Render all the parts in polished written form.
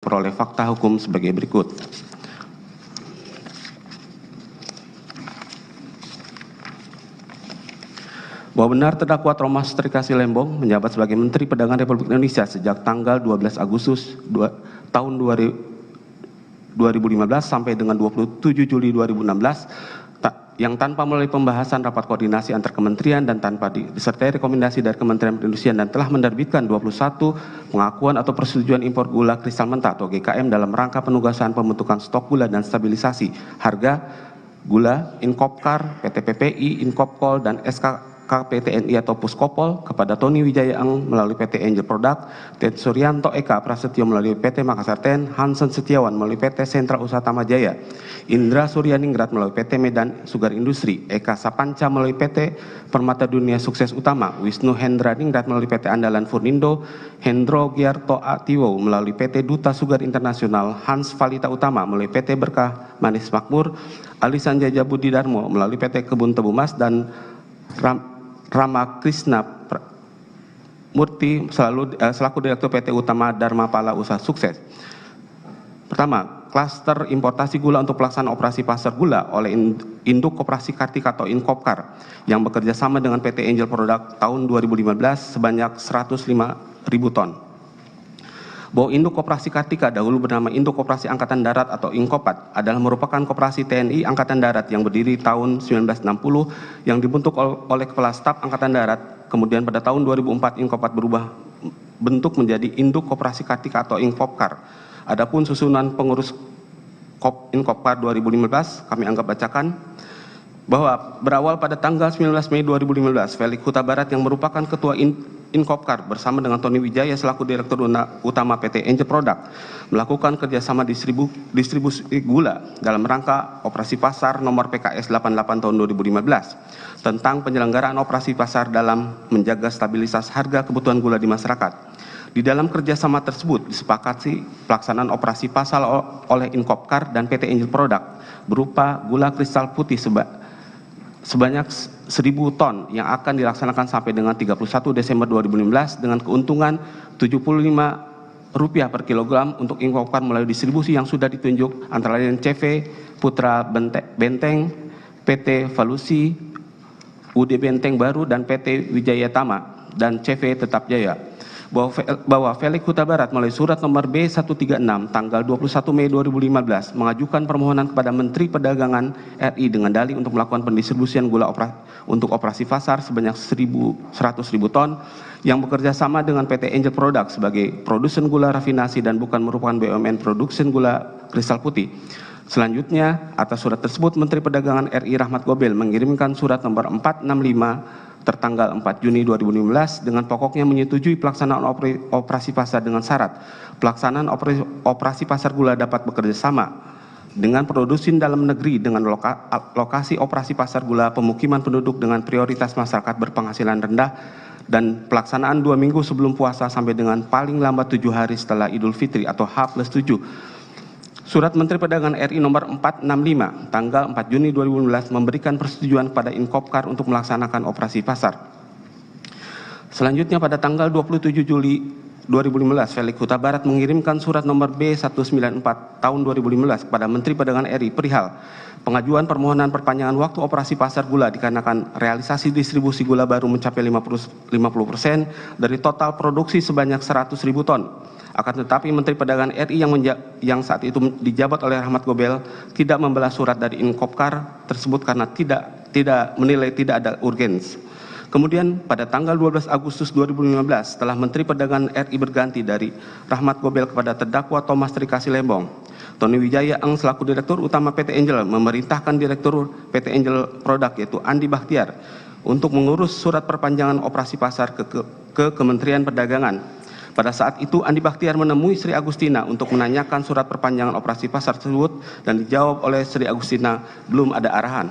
diperoleh fakta hukum sebagai berikut. Bahwa benar terdakwa Thomas Trikasih Lembong menjabat sebagai Menteri Perdagangan Republik Indonesia sejak tanggal 12 Agustus tahun 2015 sampai dengan 27 Juli 2016 yang tanpa melalui pembahasan rapat koordinasi antar kementerian dan tanpa disertai rekomendasi dari Kementerian Perindustrian dan telah menerbitkan 21 pengakuan atau persetujuan impor gula kristal mentah atau GKM dalam rangka penugasan pembentukan stok gula dan stabilisasi harga gula Inkopkar, PT PPI, Inkopkol, dan SKKPTNI atau Puskopol kepada Tony Wijaya Eng melalui PT Angel Product, Ted Suryanto Eka Prasetyo melalui PT Makassar Ten, Hansen Setiawan melalui PT Sentra Usaha Tamajaya, Indra Suryaningrat melalui PT Medan Sugar Industri, Eka Sapanca melalui PT Permata Dunia Sukses Utama, Wisnu Hendra Ningrat melalui PT Andalan Furnindo, Hendro Giarto Atiwo melalui PT Duta Sugar Internasional, Hans Valita Utama melalui PT Berkah Manis Makmur, Ali Sanjaya Budi Darmo melalui PT Kebun Tebu Mas, dan Rama Krishna Murti selaku Direktur PT Utama Dharma Pala Usaha Sukses. Pertama, klaster importasi gula untuk pelaksanaan operasi pasar gula oleh Induk Koperasi Kartika atau Inkopkar yang bekerja sama dengan PT Angel Product tahun 2015 sebanyak 105.000 ton. Bahwa Induk Koperasi Kartika dahulu bernama Induk Koperasi Angkatan Darat atau Inkopat adalah merupakan koperasi TNI Angkatan Darat yang berdiri tahun 1960 yang dibentuk oleh Kepala Staf Angkatan Darat. Kemudian pada tahun 2004 Inkopat berubah bentuk menjadi Induk Koperasi Kartika atau Inkopkar. Adapun susunan pengurus Inkopkar 2015 kami anggap bacakan bahwa berawal pada tanggal 19 Mei 2015 Felix Huta Barat yang merupakan Ketua Inkopkar bersama dengan Tony Wijaya selaku Direktur Utama PT Angel Product melakukan kerjasama distribusi gula dalam rangka operasi pasar nomor PKS 88 tahun 2015 tentang penyelenggaraan operasi pasar dalam menjaga stabilitas harga kebutuhan gula di masyarakat. Di dalam kerjasama tersebut disepakati pelaksanaan operasi pasar oleh Inkopkar dan PT Angel Product berupa gula kristal putih sebanyak 1.000 ton yang akan dilaksanakan sampai dengan 31 Desember 2015 dengan keuntungan Rp75 per kilogram untuk Inkopkar melalui distribusi yang sudah ditunjuk antara lain CV Putra Benteng, PT Valusi, UD Benteng Baru, dan PT Wijaya Tama dan CV Tetap Jaya. Bahwa Felix Huta Barat melalui surat nomor B136 tanggal 21 Mei 2015 mengajukan permohonan kepada Menteri Perdagangan RI dengan dalih untuk melakukan pendistribusian gula untuk operasi pasar sebanyak 100.000 ton yang bekerja sama dengan PT Angel Product sebagai produsen gula rafinasi dan bukan merupakan BUMN produsen gula kristal putih. Selanjutnya, atas surat tersebut Menteri Perdagangan RI Rahmat Gobel mengirimkan surat nomor 465 tertanggal 4 Juni 2015 dengan pokoknya menyetujui pelaksanaan operasi pasar dengan syarat pelaksanaan operasi pasar gula dapat bekerja sama dengan produsen dalam negeri dengan lokasi operasi pasar gula pemukiman penduduk dengan prioritas masyarakat berpenghasilan rendah dan pelaksanaan 2 minggu sebelum puasa sampai dengan paling lambat 7 hari setelah Idul Fitri atau H+7. Surat Menteri Perdagangan RI nomor 465 tanggal 4 Juni 2015 memberikan persetujuan kepada Inkopkar untuk melaksanakan operasi pasar. Selanjutnya pada tanggal 27 Juli 2015 Felix Huta Barat mengirimkan surat nomor B194 tahun 2015 kepada Menteri Perdagangan RI perihal pengajuan permohonan perpanjangan waktu operasi pasar gula dikarenakan realisasi distribusi gula baru mencapai 50% dari total produksi sebanyak 100.000 ton. Akan tetapi Menteri Perdagangan RI yang saat itu dijabat oleh Rahmat Gobel tidak membalas surat dari Inkopkar tersebut karena tidak menilai tidak ada urgens. Kemudian pada tanggal 12 Agustus 2015 setelah Menteri Perdagangan RI berganti dari Rahmat Gobel kepada terdakwa Thomas Trikasih Lembong, Tony Wijaya Eng selaku Direktur Utama PT Angel memerintahkan Direktur PT Angel Product yaitu Andi Bakhtiar untuk mengurus surat perpanjangan operasi pasar ke Kementerian Perdagangan. Pada saat itu Andi Bakhtiar menemui Sri Agustina untuk menanyakan surat perpanjangan operasi pasar tersebut dan dijawab oleh Sri Agustina belum ada arahan.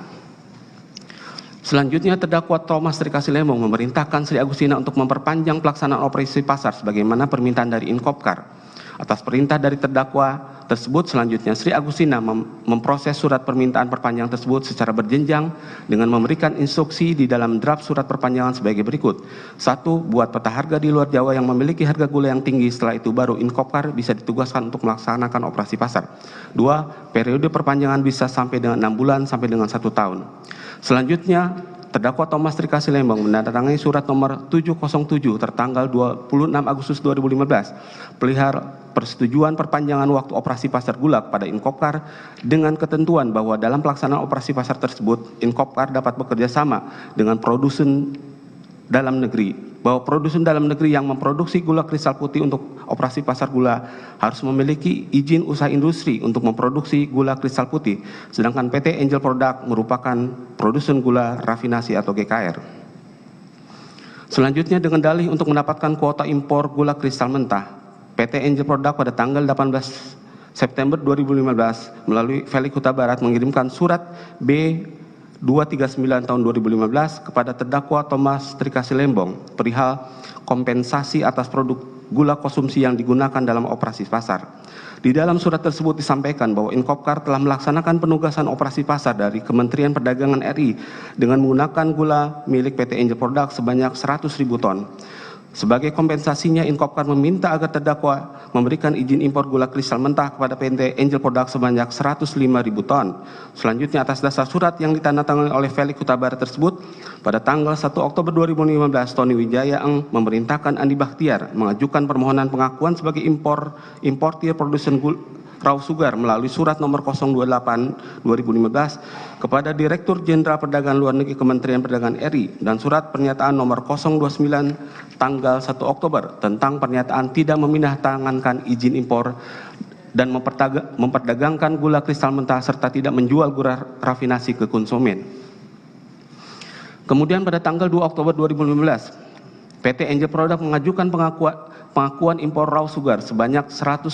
Selanjutnya terdakwa Thomas Trikasih Lembong memerintahkan Sri Agustina untuk memperpanjang pelaksanaan operasi pasar sebagaimana permintaan dari Inkopkar. Atas perintah dari terdakwa tersebut, selanjutnya Sri Agustina memproses surat permintaan perpanjangan tersebut secara berjenjang dengan memberikan instruksi di dalam draft surat perpanjangan sebagai berikut. 1. Buat peta harga di luar Jawa yang memiliki harga gula yang tinggi, setelah itu baru Inkopkar bisa ditugaskan untuk melaksanakan operasi pasar. 2. Periode perpanjangan bisa sampai dengan 6 bulan sampai dengan 1 tahun. Selanjutnya, terdakwa Thomas Trikasi Lembong menandatangani surat nomor 707 tertanggal 26 Agustus 2015 perihal persetujuan perpanjangan waktu operasi pasar gula kepada Inkopkar dengan ketentuan bahwa dalam pelaksanaan operasi pasar tersebut Inkopkar dapat bekerja sama dengan produsen dalam negeri, bahwa produsen dalam negeri yang memproduksi gula kristal putih untuk operasi pasar gula harus memiliki izin usaha industri untuk memproduksi gula kristal putih, sedangkan PT Angel Product merupakan produsen gula rafinasi atau GKR. Selanjutnya, dengan dalih untuk mendapatkan kuota impor gula kristal mentah, PT Angel Product pada tanggal 18 September 2015 melalui Felix Huta Barat mengirimkan surat B 239 tahun 2015 kepada terdakwa Thomas Trikasi Lembong perihal kompensasi atas produk gula konsumsi yang digunakan dalam operasi pasar. Di dalam surat tersebut disampaikan bahwa Inkopkar telah melaksanakan penugasan operasi pasar dari Kementerian Perdagangan RI dengan menggunakan gula milik PT Angel Product sebanyak 100.000 ton. Sebagai kompensasinya, Inkopkar meminta agar terdakwa memberikan izin impor gula kristal mentah kepada PT Angel Product sebanyak 105.000 ton. Selanjutnya, atas dasar surat yang ditandatangani oleh Felix Huta Barat tersebut, pada tanggal 1 Oktober 2015, Tony Wijaya Eng memerintahkan Andi Bakhtiar mengajukan permohonan pengakuan sebagai importir produsen raw sugar melalui surat nomor 028 2015 kepada Direktur Jenderal Perdagangan Luar Negeri Kementerian Perdagangan RI dan surat pernyataan nomor 029 tanggal 1 Oktober tentang pernyataan tidak memindahtangankan izin impor dan memperdagangkan gula kristal mentah serta tidak menjual gula rafinasi ke konsumen. Kemudian pada tanggal 2 Oktober 2015, PT Angel Product mengajukan pengakuan impor raw sugar sebanyak 105.000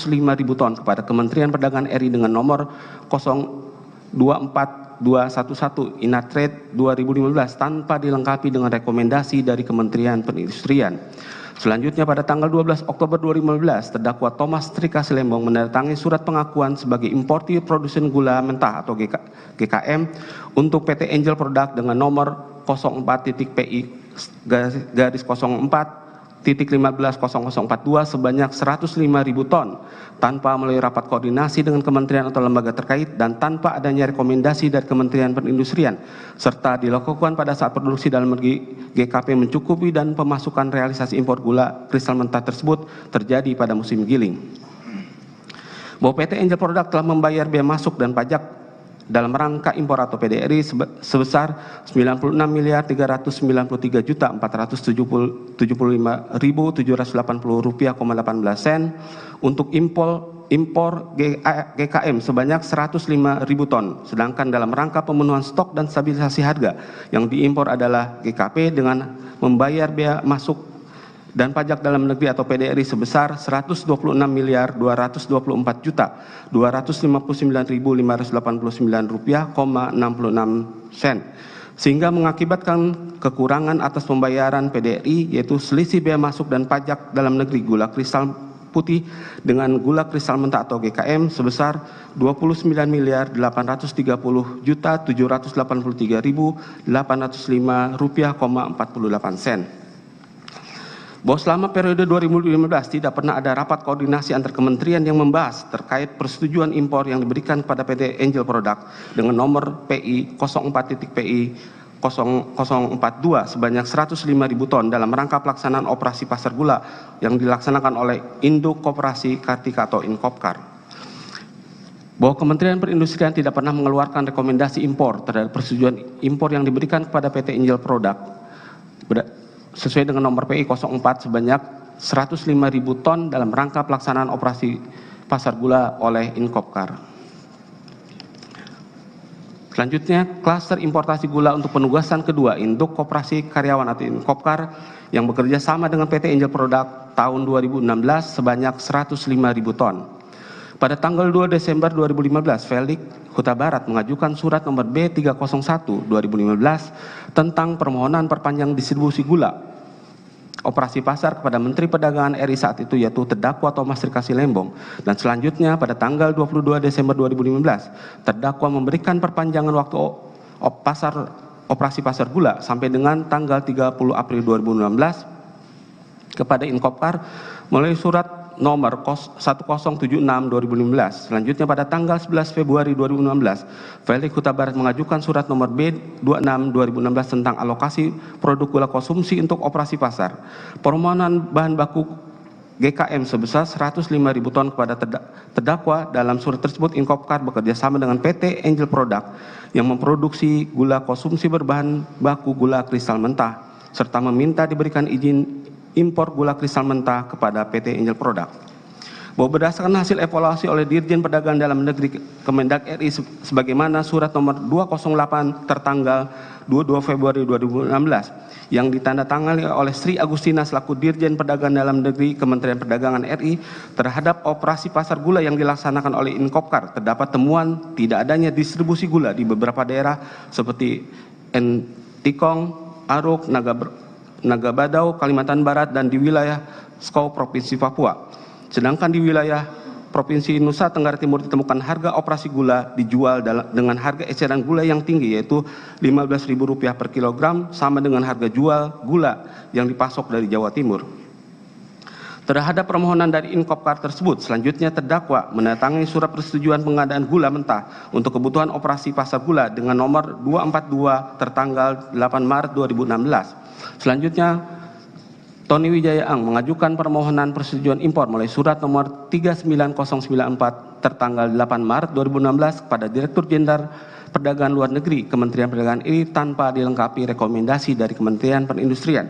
ton kepada Kementerian Perdagangan RI dengan nomor 024211 Inatrade 2015 tanpa dilengkapi dengan rekomendasi dari Kementerian Perindustrian. Selanjutnya, pada tanggal 12 Oktober 2015, terdakwa Thomas Trikasi Lembong menandatangani surat pengakuan sebagai importir produsen gula mentah atau GKM untuk PT Angel Product dengan nomor 04.PI-04.150042 sebanyak 105.000 ton tanpa melalui rapat koordinasi dengan kementerian atau lembaga terkait dan tanpa adanya rekomendasi dari Kementerian Perindustrian, serta dilakukan pada saat produksi dalam negeri GKP mencukupi dan pemasukan realisasi impor gula kristal mentah tersebut terjadi pada musim giling. Bahwa PT Angel Product telah membayar bea masuk dan pajak dalam rangka impor atau PDRI sebesar Rp96.375.780,18 untuk impor GKM sebanyak 105.000 ton, sedangkan dalam rangka pemenuhan stok dan stabilisasi harga yang diimpor adalah GKP dengan membayar bea masuk dan pajak dalam negeri atau PDRI sebesar Rp126.229.589,66 sehingga mengakibatkan kekurangan atas pembayaran PDRI yaitu selisih bea masuk dan pajak dalam negeri gula kristal putih dengan gula kristal mentah atau GKM sebesar Rp29.883.805,48. Bahwa selama periode 2015 tidak pernah ada rapat koordinasi antar kementerian yang membahas terkait persetujuan impor yang diberikan kepada PT Angel Product dengan nomor PI 04.PI 0042 sebanyak 105.000 ton dalam rangka pelaksanaan operasi pasar gula yang dilaksanakan oleh Induk Koperasi Kartika atau Inkopkar. Bahwa Kementerian Perindustrian tidak pernah mengeluarkan rekomendasi impor terhadap persetujuan impor yang diberikan kepada PT Angel Product sesuai dengan nomor PI 04 sebanyak 105.000 ton dalam rangka pelaksanaan operasi pasar gula oleh Inkopkar. Selanjutnya, klaster importasi gula untuk penugasan kedua Induk Koperasi Karyawan atau Inkopkar yang bekerja sama dengan PT Angel Product tahun 2016 sebanyak 105.000 ton. Pada tanggal 2 Desember 2015, Felix Huta Barat mengajukan surat nomor B301 2015 tentang permohonan perpanjangan distribusi gula operasi pasar kepada Menteri Perdagangan RI saat itu, yaitu terdakwa Thomas Rikasi Lembong. Dan selanjutnya pada tanggal 22 Desember 2015, terdakwa memberikan perpanjangan waktu operasi pasar gula sampai dengan tanggal 30 April 2016 kepada Inkopkar melalui surat nomor 1076/2015. Selanjutnya pada tanggal 11 Februari 2016, Felix Huta Barat mengajukan surat nomor B26/2016 tentang alokasi produk gula konsumsi untuk operasi pasar. Permohonan bahan baku GKM sebesar 105.000 ton kepada terdakwa. Dalam surat tersebut, Inkopkar bekerja sama dengan PT Angel Product yang memproduksi gula konsumsi berbahan baku gula kristal mentah, serta meminta diberikan izin impor gula kristal mentah kepada PT Angel Product. Bahwa berdasarkan hasil evaluasi oleh Dirjen Perdagangan Dalam Negeri Kemendak RI sebagaimana surat nomor 208 tertanggal 22 Februari 2016 yang ditandatangani oleh Sri Agustina selaku Dirjen Perdagangan Dalam Negeri Kementerian Perdagangan RI terhadap operasi pasar gula yang dilaksanakan oleh Inkopkar, terdapat temuan tidak adanya distribusi gula di beberapa daerah seperti Entikong, Aruk, Nagabadau, Kalimantan Barat, dan di wilayah Skau, Provinsi Papua. Sedangkan di wilayah Provinsi Nusa Tenggara Timur ditemukan harga operasi gula dijual dengan harga eceran gula yang tinggi, yaitu Rp15.000 per kilogram, sama dengan harga jual gula yang dipasok dari Jawa Timur. Terhadap permohonan dari Inkopkar tersebut, selanjutnya terdakwa mendatangi surat persetujuan pengadaan gula mentah untuk kebutuhan operasi pasar gula dengan nomor 242 tertanggal 8 Maret 2016. Selanjutnya, Tony Wijaya Ang mengajukan permohonan persetujuan impor melalui surat nomor 39094 tertanggal 8 Maret 2016 kepada Direktur Jenderal Perdagangan Luar Negeri Kementerian Perdagangan RI tanpa dilengkapi rekomendasi dari Kementerian Perindustrian.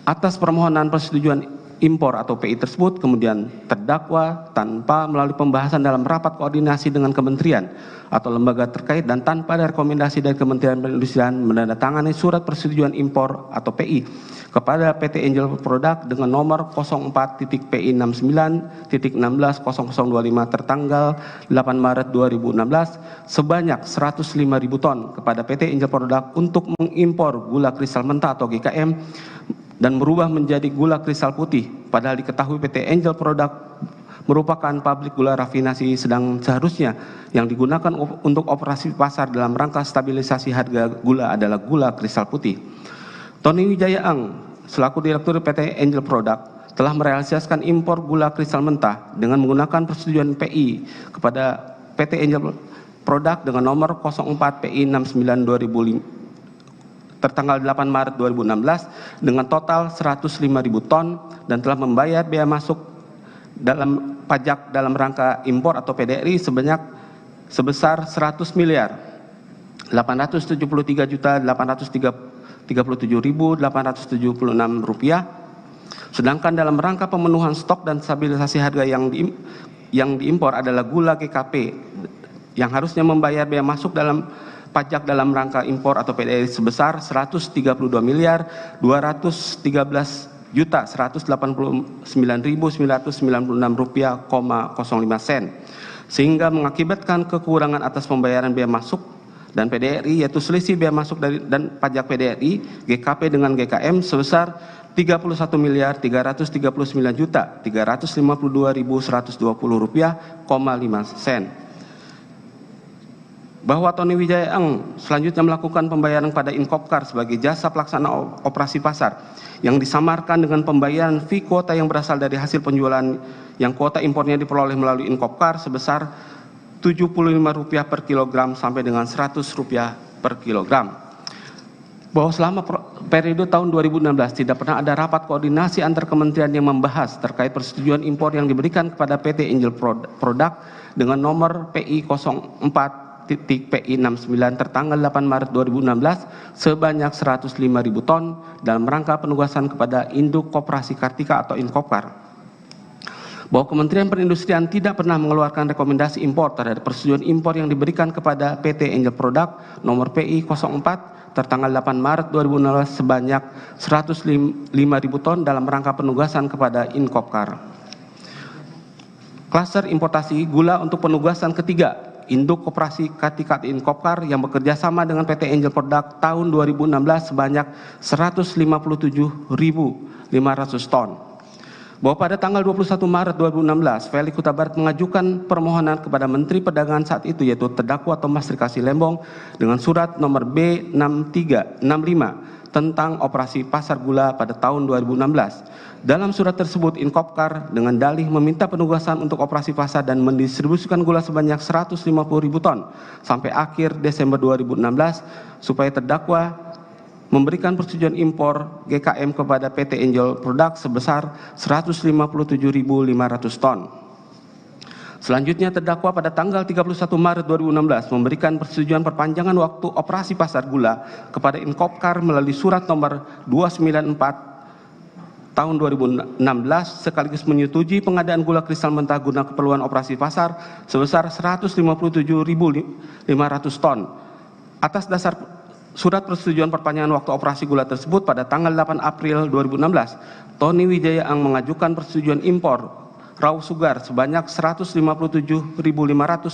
Atas permohonan persetujuan impor atau PI tersebut, kemudian terdakwa tanpa melalui pembahasan dalam rapat koordinasi dengan kementerian atau lembaga terkait dan tanpa ada rekomendasi dari Kementerian Perindustrian menandatangani surat persetujuan impor atau PI kepada PT Angel Product dengan nomor 04.PI69.16025 tertanggal 8 Maret 2016 sebanyak 105.000 ton kepada PT Angel Product untuk mengimpor gula kristal mentah atau GKM dan merubah menjadi gula kristal putih, padahal diketahui PT Angel Product merupakan pabrik gula rafinasi sedang seharusnya yang digunakan untuk operasi pasar dalam rangka stabilisasi harga gula adalah gula kristal putih. Tony Wijaya Ang selaku Direktur PT Angel Product telah merealisasikan impor gula kristal mentah dengan menggunakan persetujuan PI kepada PT Angel Product dengan nomor 04PI69/2005 tertanggal 8 Maret 2016 dengan total 105.000 ton dan telah membayar biaya masuk dalam pajak dalam rangka impor atau PDRI sebesar 100.873.837.876 rupiah. Sedangkan dalam rangka pemenuhan stok dan stabilisasi harga yang diimpor adalah gula GKP yang harusnya membayar biaya masuk dalam pajak dalam rangka impor atau PDRI sebesar 132.213.189.996 rupiah, 05 sen, sehingga mengakibatkan kekurangan atas pembayaran biaya masuk dan PDRI, yaitu selisih biaya masuk dan pajak PDRI GKP dengan GKM sebesar 31.339.352.120 rupiah, 5 sen. Bahwa Tony Wijaya Ang selanjutnya melakukan pembayaran pada Inkopkar sebagai jasa pelaksana operasi pasar yang disamarkan dengan pembayaran fee kuota yang berasal dari hasil penjualan yang kuota impornya diperoleh melalui Inkopkar sebesar Rp75 per kilogram sampai dengan Rp100 per kilogram. Bahwa selama periode tahun 2016 tidak pernah ada rapat koordinasi antar kementerian yang membahas terkait persetujuan impor yang diberikan kepada PT Angel Product dengan nomor PI 04.PI69 tertanggal 8 Maret 2016 sebanyak 105.000 ton dalam rangka penugasan kepada Induk Koperasi Kartika atau Inkopkar. Bahwa Kementerian Perindustrian tidak pernah mengeluarkan rekomendasi impor terhadap persetujuan impor yang diberikan kepada PT Angel Product nomor PI 04 tertanggal 8 Maret 2016 sebanyak 105.000 ton dalam rangka penugasan kepada Inkopkar. Klaster importasi gula untuk penugasan ketiga induk koperasi Kati Inkopkar yang bekerja sama dengan PT Angel Product tahun 2016 sebanyak 157.500 ton. Bahwa pada tanggal 21 Maret 2016, Felix Huta Barat mengajukan permohonan kepada Menteri Perdagangan saat itu, yaitu terdakwa Thomas Trikasih Lembong, dengan surat nomor B6365 tentang operasi pasar gula pada tahun 2016. Dalam surat tersebut, Inkopkar dengan dalih meminta penugasan untuk operasi pasar dan mendistribusikan gula sebanyak 150.000 ton sampai akhir Desember 2016 supaya terdakwa memberikan persetujuan impor GKM kepada PT Angel Product sebesar 157.500 ton. Selanjutnya terdakwa pada tanggal 31 Maret 2016 memberikan persetujuan perpanjangan waktu operasi pasar gula kepada Inkopkar melalui surat nomor 294 tahun 2016 sekaligus menyetujui pengadaan gula kristal mentah guna keperluan operasi pasar sebesar 157.500 ton. Atas dasar surat persetujuan perpanjangan waktu operasi gula tersebut pada tanggal 8 April 2016, Tony Wijaya Ang mengajukan persetujuan impor raw sugar sebanyak 157.500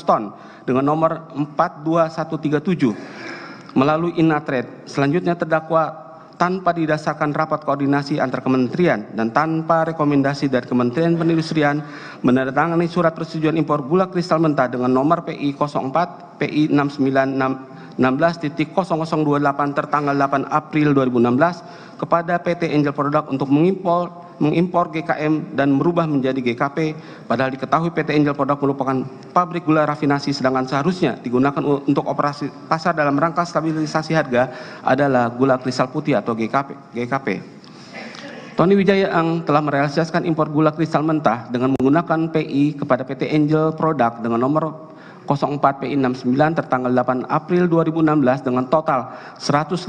ton dengan nomor 42137 melalui Inatrade. Selanjutnya terdakwa tanpa didasarkan rapat koordinasi antar kementerian dan tanpa rekomendasi dari Kementerian Perindustrian menandatangani surat persetujuan impor gula kristal mentah dengan nomor PI 04 PI 6916.0028 tertanggal 8 April 2016 kepada PT Angel Product untuk mengimpor GKM dan merubah menjadi GKP, padahal diketahui PT Angel Product merupakan pabrik gula rafinasi sedangkan seharusnya digunakan untuk operasi pasar dalam rangka stabilisasi harga adalah gula kristal putih atau GKP. Tony Wijaya Ang telah merealisasikan impor gula kristal mentah dengan menggunakan PI kepada PT Angel Product dengan nomor 04 PI 69 tertanggal 8 April 2016 dengan total 157.000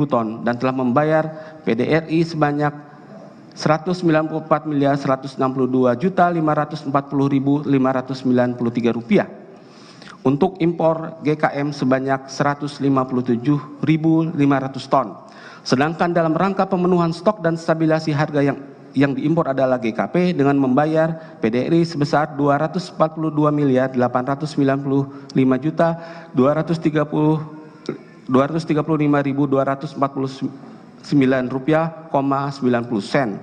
ton dan telah membayar PDRI sebanyak 194.162.540.593 rupiah untuk impor GKM sebanyak 157.500 ton. Sedangkan dalam rangka pemenuhan stok dan stabilisasi harga yang diimpor adalah GKP dengan membayar PDRI sebesar 245.835.235.249 rupiah, 90 sen.